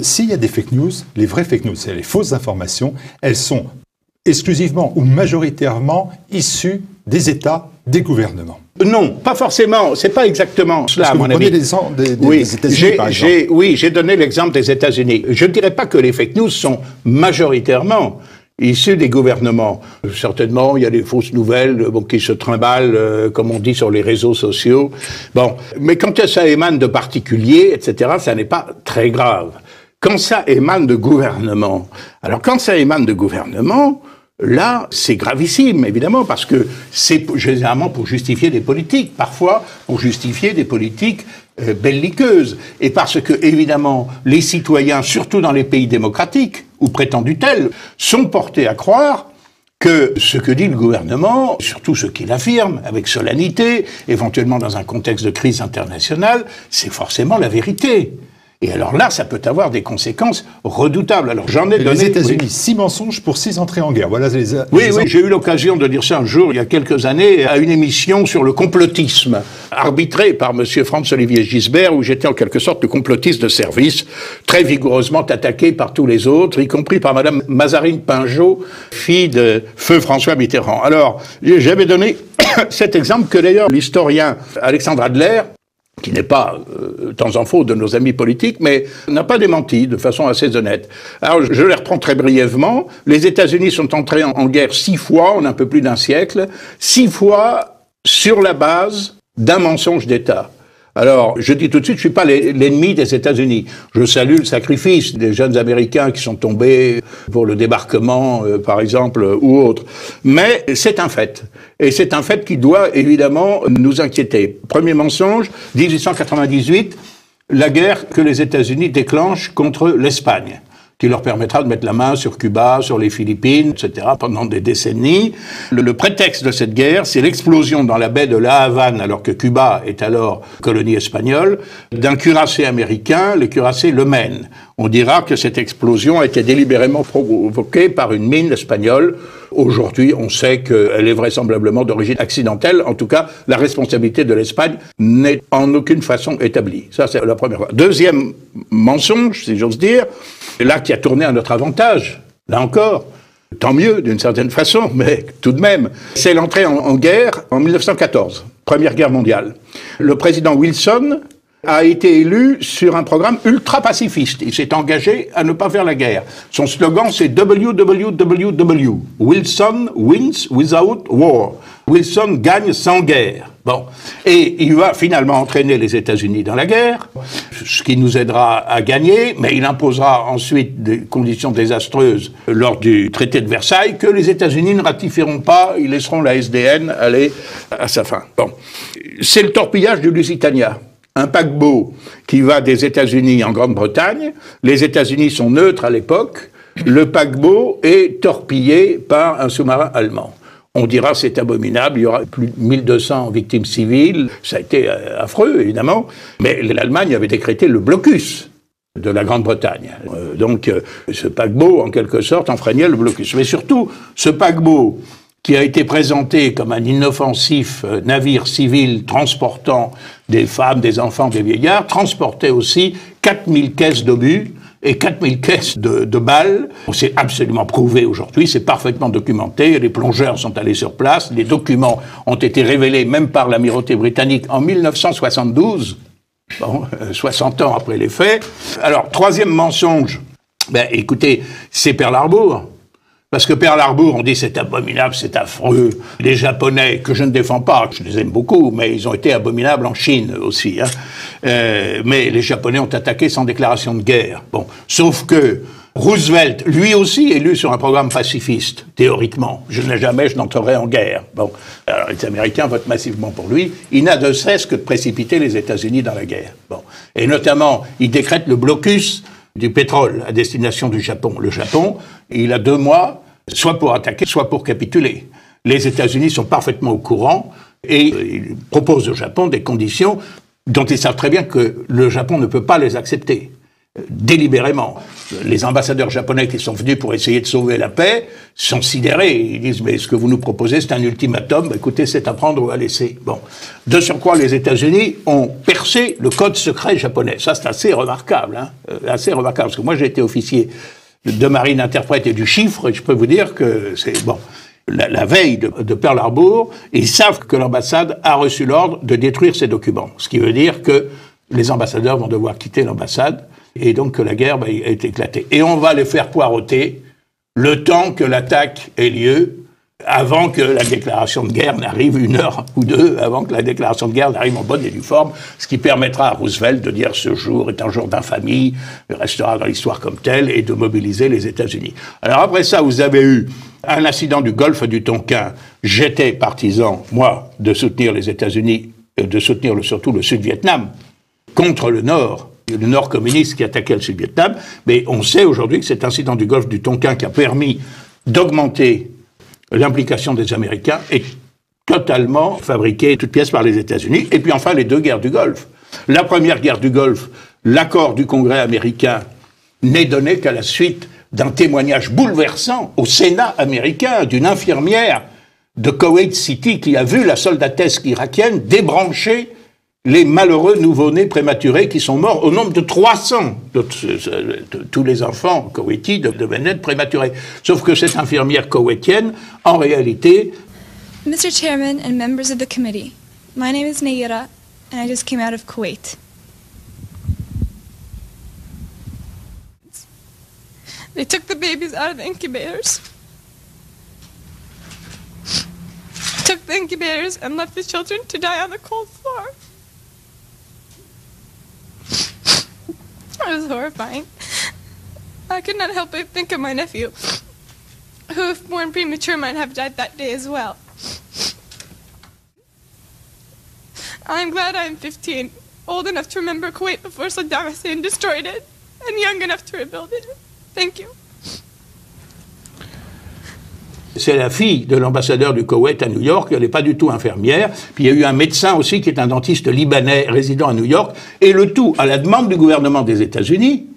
s'il y a des fake news, les vraies fake news, c'est les fausses informations, elles sont exclusivement ou majoritairement issues des États, des gouvernements. Non, pas forcément. C'est pas exactement cela, à mon avis. Des États-Unis, par exemple. Oui, j'ai donné l'exemple des États-Unis. Je ne dirais pas que les fake news sont majoritairement issus des gouvernements. Certainement, il y a des fausses nouvelles qui se trimballent, comme on dit, sur les réseaux sociaux. Bon, mais quand ça émane de particuliers, etc., ça n'est pas très grave. Quand ça émane de gouvernements, alors quand ça émane de gouvernements, là, c'est gravissime, évidemment, parce que c'est généralement pour justifier des politiques, parfois pour justifier des politiques belliqueuses, et parce que, évidemment, les citoyens, surtout dans les pays démocratiques, ou prétendus tels, sont portés à croire que ce que dit le gouvernement, surtout ce qu'il affirme, avec solennité, éventuellement dans un contexte de crise internationale, c'est forcément la vérité. Et alors là, ça peut avoir des conséquences redoutables. Alors j'en ai donné... Les États-Unis, 6 mensonges pour 6 entrées en guerre. Voilà les oui, j'ai eu l'occasion de dire ça un jour, il y a quelques années, à une émission sur le complotisme, arbitrée par monsieur Franz-Olivier Gisbert, où j'étais en quelque sorte le complotiste de service, très vigoureusement attaqué par tous les autres, y compris par madame Mazarine Pinjot, fille de feu François Mitterrand. Alors, j'avais donné cet exemple que d'ailleurs l'historien Alexandre Adler, qui n'est pas, temps en faux, de nos amis politiques, mais n'a pas démenti de façon assez honnête. Alors, je les reprends très brièvement. Les États-Unis sont entrés en guerre 6 fois, en un peu plus d'un siècle, 6 fois sur la base d'un mensonge d'État. Alors, je dis tout de suite, je suis pas l'ennemi des États-Unis. Je salue le sacrifice des jeunes Américains qui sont tombés pour le débarquement, par exemple, ou autre. Mais c'est un fait. Et c'est un fait qui doit, évidemment, nous inquiéter. Premier mensonge, 1898, la guerre que les États-Unis déclenchent contre l'Espagne, qui leur permettra de mettre la main sur Cuba, sur les Philippines, etc., pendant des décennies. Le prétexte de cette guerre, c'est l'explosion dans la baie de La Havane, alors que Cuba est alors colonie espagnole, d'un cuirassé américain, le cuirassé Le Maine. On dira que cette explosion a été délibérément provoquée par une mine espagnole. Aujourd'hui, on sait qu'elle est vraisemblablement d'origine accidentelle. En tout cas, la responsabilité de l'Espagne n'est en aucune façon établie. Ça, c'est la première fois. Deuxième mensonge, si j'ose dire, là qui a tourné à notre avantage, là encore, tant mieux d'une certaine façon, mais tout de même, c'est l'entrée en guerre en 1914, Première Guerre mondiale. Le président Wilson a été élu sur un programme ultra-pacifiste. Il s'est engagé à ne pas faire la guerre. Son slogan, c'est WWWW. Wilson wins without war. Wilson gagne sans guerre. Bon. Et il va finalement entraîner les États-Unis dans la guerre, ce qui nous aidera à gagner, mais il imposera ensuite des conditions désastreuses lors du traité de Versailles que les États-Unis ne ratifieront pas, ils laisseront la SDN aller à sa fin. Bon. C'est le torpillage du Lusitania. Un paquebot qui va des États-Unis en Grande-Bretagne. Les États-Unis sont neutres à l'époque. Le paquebot est torpillé par un sous-marin allemand. On dira c'est abominable, il y aura plus de 1200 victimes civiles. Ça a été affreux, évidemment. Mais l'Allemagne avait décrété le blocus de la Grande-Bretagne. Donc ce paquebot, en quelque sorte, enfreignait le blocus. Mais surtout, ce paquebot qui a été présenté comme un inoffensif navire civil transportant des femmes, des enfants, des vieillards, transportait aussi 4000 caisses d'obus et 4000 caisses de balles. C'est absolument prouvé aujourd'hui, c'est parfaitement documenté, les plongeurs sont allés sur place, les documents ont été révélés même par l'amirauté britannique en 1972, 60 ans après les faits. Alors, troisième mensonge, écoutez, c'est Pearl Harbor. Parce que Pearl Harbor, on dit c'est abominable, c'est affreux. Les Japonais, que je ne défends pas, je les aime beaucoup, mais ils ont été abominables en Chine aussi. Mais les Japonais ont attaqué sans déclaration de guerre. Bon, sauf que Roosevelt, lui aussi élu sur un programme pacifiste, théoriquement. Je n'entrerai en guerre. Bon, alors les Américains votent massivement pour lui. Il n'a de cesse que de précipiter les États-Unis dans la guerre. Bon, et notamment, il décrète le blocus du pétrole à destination du Japon. Le Japon, il a 2 mois, soit pour attaquer, soit pour capituler. Les États-Unis sont parfaitement au courant et ils proposent au Japon des conditions dont ils savent très bien que le Japon ne peut pas les accepter. délibérément. Les ambassadeurs japonais qui sont venus pour essayer de sauver la paix sont sidérés. Ils disent, mais ce que vous nous proposez, c'est un ultimatum. Écoutez, c'est à prendre ou à laisser. Bon. De surcroît, les États-Unis ont percé le code secret japonais. Ça, c'est assez remarquable, hein. Assez remarquable. Parce que moi, j'ai été officier de marine interprète et du chiffre, et je peux vous dire que c'est, bon, la veille de Pearl Harbor, ils savent que l'ambassade a reçu l'ordre de détruire ces documents. Ce qui veut dire que les ambassadeurs vont devoir quitter l'ambassade, et donc que la guerre est éclatée. Et on va les faire poireauter le temps que l'attaque ait lieu, avant que la déclaration de guerre n'arrive, 1 heure ou 2, avant que la déclaration de guerre n'arrive en bonne et due forme, ce qui permettra à Roosevelt de dire ce jour est un jour d'infamie, il restera dans l'histoire comme tel, et de mobiliser les États-Unis. Alors après ça, vous avez eu un incident du golfe du Tonkin. J'étais partisan, moi, de soutenir les États-Unis, de soutenir surtout le Sud-Vietnam, contre le Nord communiste qui attaquait le Sud-Vietnam, mais on sait aujourd'hui que cet incident du golfe du Tonkin qui a permis d'augmenter l'implication des Américains est totalement fabriqué toute pièce par les États-Unis. Et puis enfin, les 2 guerres du Golfe. La première guerre du Golfe, l'accord du Congrès américain n'est donné qu'à la suite d'un témoignage bouleversant au Sénat américain d'une infirmière de Kuwait City qui a vu la soldatesque irakienne débrancher les malheureux nouveau-nés prématurés qui sont morts au nombre de 300. Tous les enfants koweïtis devaient naître prématurés. Sauf que cette infirmière koweïtienne, en réalité... Mr. Chairman and members of the committee, my name is Nayira, and I just came out of Kuwait. They took the babies out of the incubators. Took the incubators and left the children to die on the cold floor. It was horrifying. I could not help but think of my nephew, who, if born premature, might have died that day as well. I'm glad I'm 15, old enough to remember Kuwait before Saddam Hussein destroyed it, and young enough to rebuild it. Thank you. C'est la fille de l'ambassadeur du Koweït à New York, elle n'est pas du tout infirmière. Puis il y a eu un médecin aussi qui est un dentiste libanais résident à New York. Et le tout, à la demande du gouvernement des États-Unis,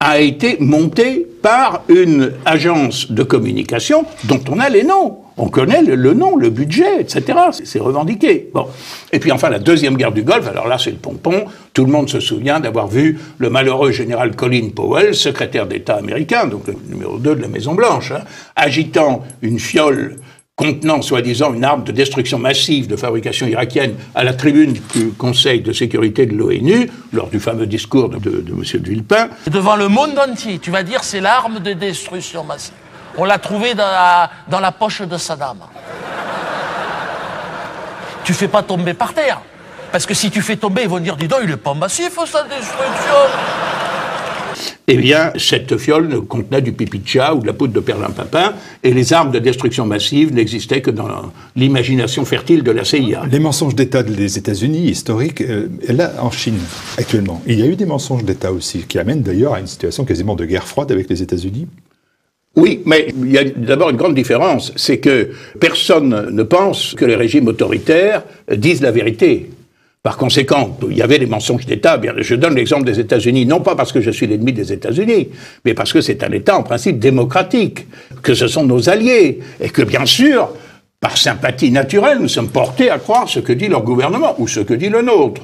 a été monté par une agence de communication dont on a les noms. On connaît le nom, le budget, etc. C'est revendiqué. Bon. Et puis enfin, la deuxième guerre du Golfe, alors là, c'est le pompon. Tout le monde se souvient d'avoir vu le malheureux général Colin Powell, secrétaire d'État américain, donc le numéro 2 de la Maison-Blanche, hein, agitant une fiole contenant, soi-disant, une arme de destruction massive de fabrication irakienne à la tribune du Conseil de sécurité de l'ONU, lors du fameux discours de M. de Villepin. Devant le monde entier, tu vas dire c'est l'arme de destruction massive. On l'a trouvé dans la poche de Saddam. Tu fais pas tomber par terre. Parce que si tu fais tomber, ils vont dire, dis donc, il est pas massif, sa destruction. Eh bien, cette fiole contenait du pipi de chat ou de la poudre de perlimpinpin, et les armes de destruction massive n'existaient que dans l'imagination fertile de la CIA. Les mensonges d'État des États-Unis, historiques, là, en Chine, actuellement, il y a eu des mensonges d'État aussi, qui amènent d'ailleurs à une situation quasiment de guerre froide avec les États-Unis. Oui, mais il y a d'abord une grande différence, c'est que personne ne pense que les régimes autoritaires disent la vérité. Par conséquent, il y avait des mensonges d'État. Je donne l'exemple des États-Unis, non pas parce que je suis l'ennemi des États-Unis, mais parce que c'est un État en principe démocratique, que ce sont nos alliés, et que bien sûr, par sympathie naturelle, nous sommes portés à croire ce que dit leur gouvernement, ou ce que dit le nôtre,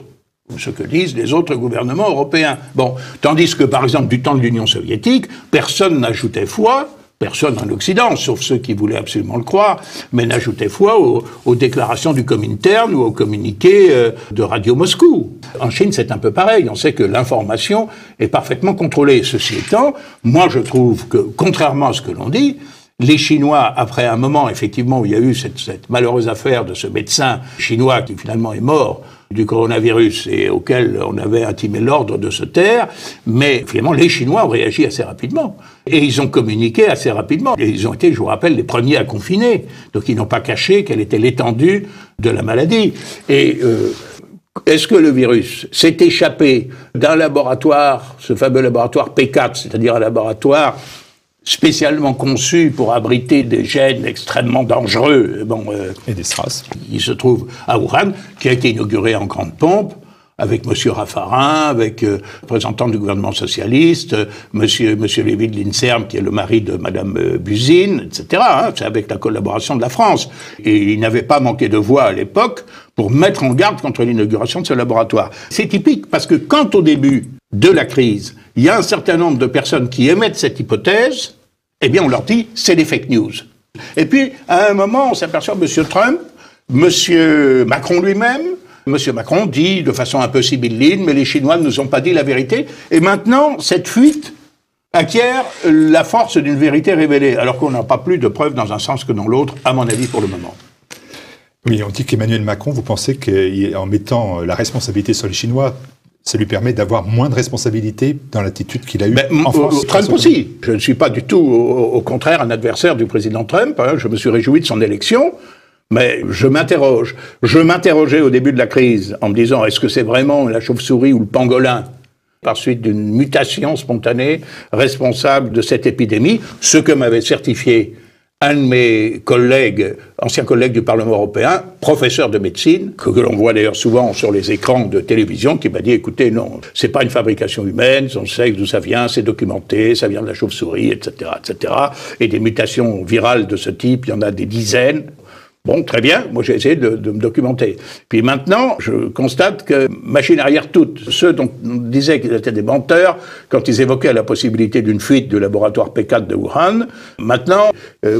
ou ce que disent les autres gouvernements européens. Bon, tandis que, par exemple, du temps de l'Union soviétique, personne n'ajoutait foi. Personne en Occident, sauf ceux qui voulaient absolument le croire, mais n'ajoutait foi aux déclarations du Comintern ou aux communiqués de Radio Moscou. En Chine, c'est un peu pareil. On sait que l'information est parfaitement contrôlée. Ceci étant, moi, je trouve que, contrairement à ce que l'on dit, les Chinois, après un moment, effectivement, où il y a eu cette malheureuse affaire de ce médecin chinois qui finalement est mort du coronavirus et auquel on avait intimé l'ordre de se taire, mais finalement les Chinois ont réagi assez rapidement. Et ils ont communiqué assez rapidement. Et ils ont été, je vous rappelle, les premiers à confiner. Donc ils n'ont pas caché quelle était l'étendue de la maladie. Et est-ce que le virus s'est échappé d'un laboratoire, ce fameux laboratoire P4, c'est-à-dire un laboratoire spécialement conçu pour abriter des gènes extrêmement dangereux. Et des SRAS. Il se trouve à Wuhan, qui a été inauguré en grande pompe. avec Monsieur Raffarin, avec le représentant du gouvernement socialiste, Monsieur Lévy de l'Inserm, qui est le mari de Madame Buzyn, etc. C'est avec la collaboration de la France. Et il n'avait pas manqué de voix à l'époque pour mettre en garde contre l'inauguration de ce laboratoire. C'est typique parce que quand au début de la crise, il y a un certain nombre de personnes qui émettent cette hypothèse, eh bien on leur dit c'est des fake news. Et puis à un moment on s'aperçoit M. Trump, M. Macron lui-même, M. Macron dit de façon un peu sibylline, mais les Chinois ne nous ont pas dit la vérité. Et maintenant cette fuite acquiert la force d'une vérité révélée, alors qu'on n'a pas plus de preuves dans un sens que dans l'autre, à mon avis pour le moment. Oui, on dit qu'Emmanuel Macron, vous pensez qu'en mettant la responsabilité sur les Chinois, ça lui permet d'avoir moins de responsabilité dans l'attitude qu'il a eue en France? Trump aussi. Je ne suis pas du tout, au contraire, un adversaire du président Trump. Je me suis réjoui de son élection, mais je m'interroge. Je m'interrogeais au début de la crise en me disant, est-ce que c'est vraiment la chauve-souris ou le pangolin, par suite d'une mutation spontanée, responsable de cette épidémie, ce que m'avait certifié un de mes collègues, anciens collègues du Parlement européen, professeur de médecine, que l'on voit d'ailleurs souvent sur les écrans de télévision, qui m'a dit, écoutez, non, c'est pas une fabrication humaine, on sait d'où ça vient, c'est documenté, ça vient de la chauve-souris, etc., etc. Et des mutations virales de ce type, il y en a des dizaines. Bon, très bien, moi j'ai essayé de me documenter. Puis maintenant, je constate que, machine arrière toute, ceux dont on disait qu'ils étaient des menteurs, quand ils évoquaient la possibilité d'une fuite du laboratoire P4 de Wuhan, maintenant,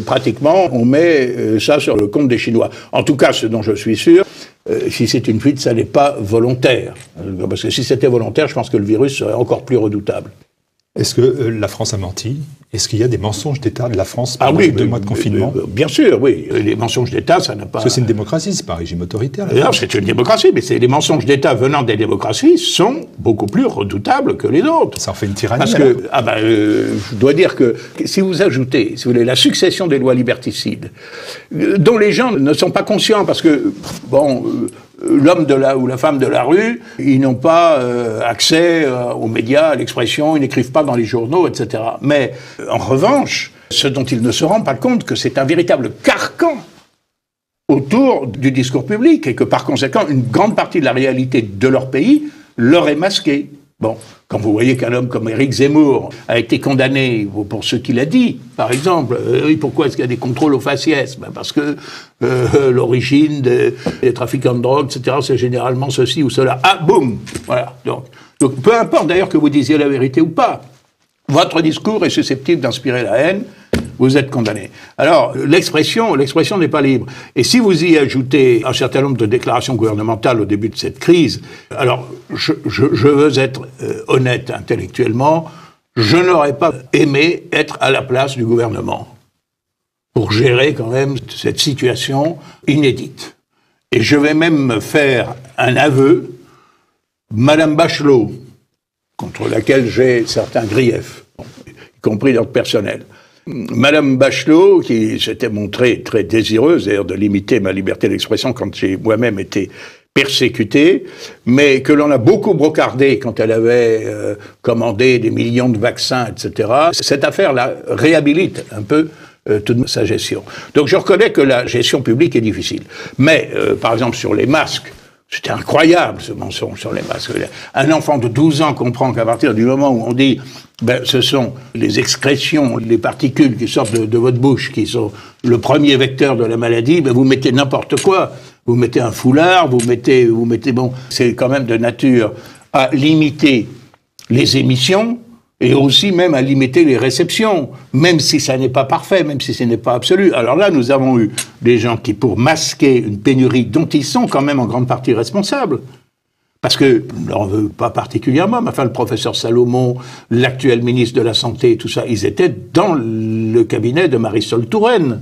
pratiquement, on met ça sur le compte des Chinois. En tout cas, ce dont je suis sûr, si c'est une fuite, ça n'est pas volontaire. Parce que si c'était volontaire, je pense que le virus serait encore plus redoutable. Est-ce que la France a menti? Est-ce qu'il y a des mensonges d'État de la France pendant les 2 mois de confinement? Bien sûr, oui. Les mensonges d'État, ça n'a pas... Parce que c'est une démocratie, c'est pas un régime autoritaire. Non, c'est une démocratie, mais les mensonges d'État venant des démocraties sont beaucoup plus redoutables que les autres. Ça en fait une tyrannie. Parce que, je dois dire que si vous ajoutez, si vous voulez, la succession des lois liberticides, dont les gens ne sont pas conscients, parce que, l'homme ou la femme de la rue, ils n'ont pas accès aux médias, à l'expression, ils n'écrivent pas dans les journaux, etc. Mais, en revanche, ce dont ils ne se rendent pas compte, que c'est un véritable carcan autour du discours public, et que par conséquent, une grande partie de la réalité de leur pays leur est masquée. Bon, quand vous voyez qu'un homme comme Éric Zemmour a été condamné pour ce qu'il a dit, par exemple, pourquoi est-ce qu'il y a des contrôles aux faciès? Parce que l'origine des trafiquants de drogue, etc., c'est généralement ceci ou cela. Ah, boum. Voilà. Donc, peu importe d'ailleurs que vous disiez la vérité ou pas, votre discours est susceptible d'inspirer la haine, vous êtes condamné. Alors, l'expression n'est pas libre. Et si vous y ajoutez un certain nombre de déclarations gouvernementales au début de cette crise, alors, je veux être honnête intellectuellement, je n'aurais pas aimé être à la place du gouvernement pour gérer quand même cette situation inédite. Et je vais même me faire un aveu, Madame Bachelot, contre laquelle j'ai certains griefs, y compris dans le personnel. Madame Bachelot, qui s'était montrée très désireuse d'ailleurs de limiter ma liberté d'expression quand j'ai moi-même été persécuté, mais que l'on a beaucoup brocardé quand elle avait commandé des millions de vaccins, etc. Cette affaire-là réhabilite un peu toute sa gestion. Donc je reconnais que la gestion publique est difficile. Mais, par exemple, sur les masques, c'était incroyable ce mensonge sur les masques. Un enfant de 12 ans comprend qu'à partir du moment où on dit ce sont les excrétions, les particules qui sortent de votre bouche qui sont le premier vecteur de la maladie, vous mettez n'importe quoi. Vous mettez un foulard, vous mettez c'est quand même de nature à limiter les émissions et aussi même à limiter les réceptions, même si ça n'est pas parfait, même si ce n'est pas absolu. Alors là, nous avons eu des gens qui, pour masquer une pénurie dont ils sont quand même en grande partie responsables, parce que, je ne leur veux pas particulièrement, mais enfin le professeur Salomon, l'actuel ministre de la Santé, tout ça, ils étaient dans le cabinet de Marisol Touraine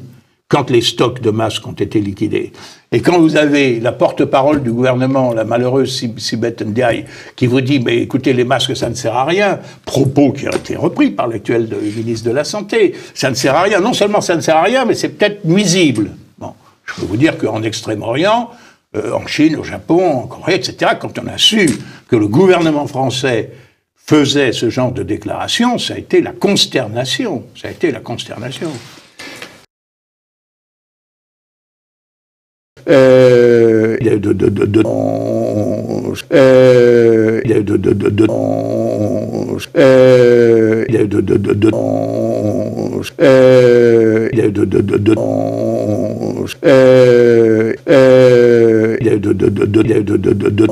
quand les stocks de masques ont été liquidés. Et quand vous avez la porte-parole du gouvernement, la malheureuse Sibeth Ndiaye, qui vous dit « mais écoutez, les masques, ça ne sert à rien », propos qui ont été repris par l'actuel ministre de la Santé, ça ne sert à rien. Non seulement ça ne sert à rien, mais c'est peut-être nuisible. Bon, je peux vous dire qu'en Extrême-Orient, en Chine, au Japon, en Corée, etc., quand on a su que le gouvernement français faisait ce genre de déclaration, ça a été la consternation. Ça a été la consternation. de